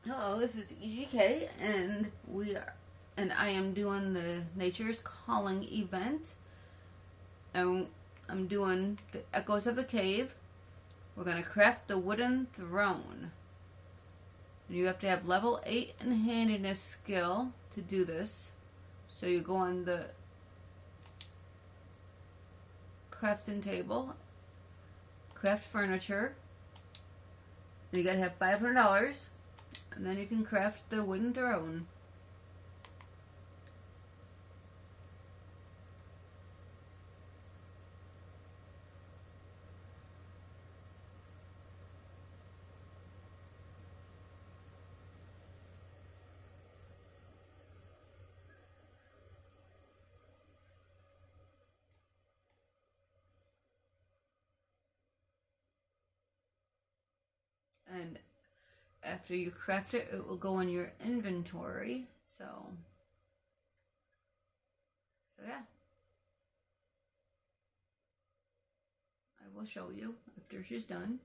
Hello, this is EGK, and I am doing the Nature's Calling event, and I'm doing the Echoes of the Cave. We're gonna craft the wooden throne. You have to have level 8 in handiness skill to do this. So you go on the crafting table, craft furniture, and you gotta have $500. And then you can craft the wooden throne. And after you craft it, it will go in your inventory. So yeah. I will show you after she's done.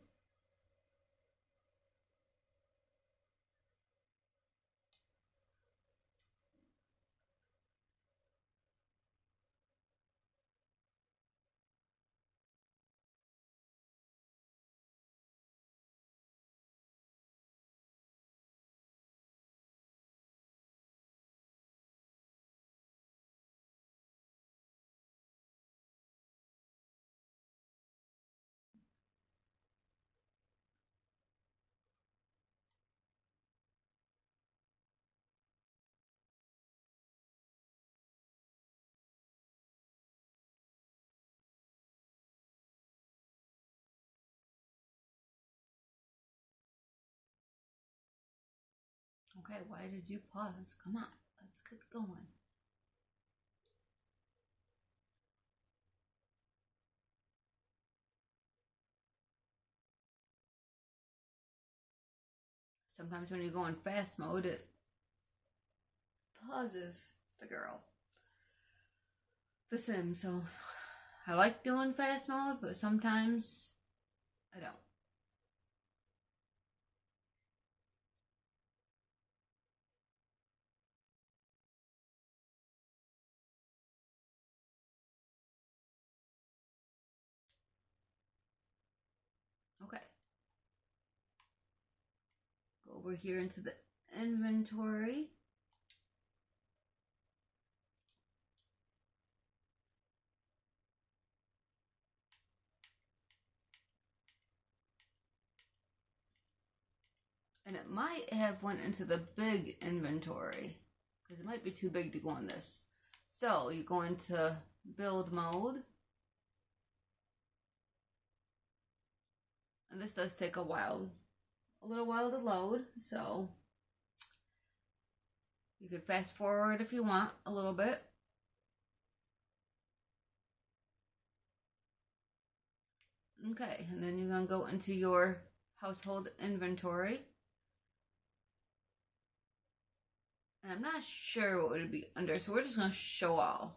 Okay, why did you pause? Come on, let's get going. Sometimes when you go in fast mode, it pauses the girl. The sim, so I like doing fast mode, but sometimes I don't. Okay. Go over here into the inventory. And it might have went into the big inventory because it might be too big to go in this. So you go into build mode. And this does take a little while to load. So you could fast forward if you want a little bit. Okay, and then you're going to go into your household inventory. And I'm not sure what it would be under, so we're just going to show all.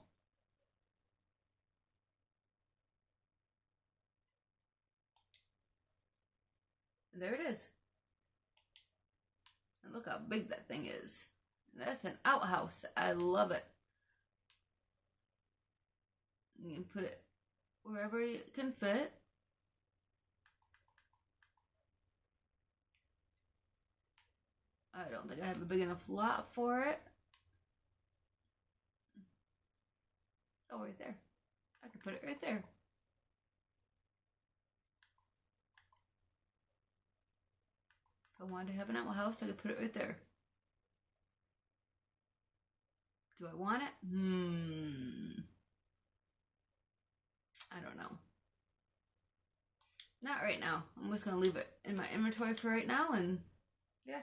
And there it is. And look how big that thing is. That's an outhouse. I love it. You can put it wherever you can fit. I don't think I have a big enough lot for it. Oh, right there. I could put it right there. If I wanted to have an outhouse, I could put it right there. Do I want it? I don't know. Not right now. I'm just going to leave it in my inventory for right now, and yeah.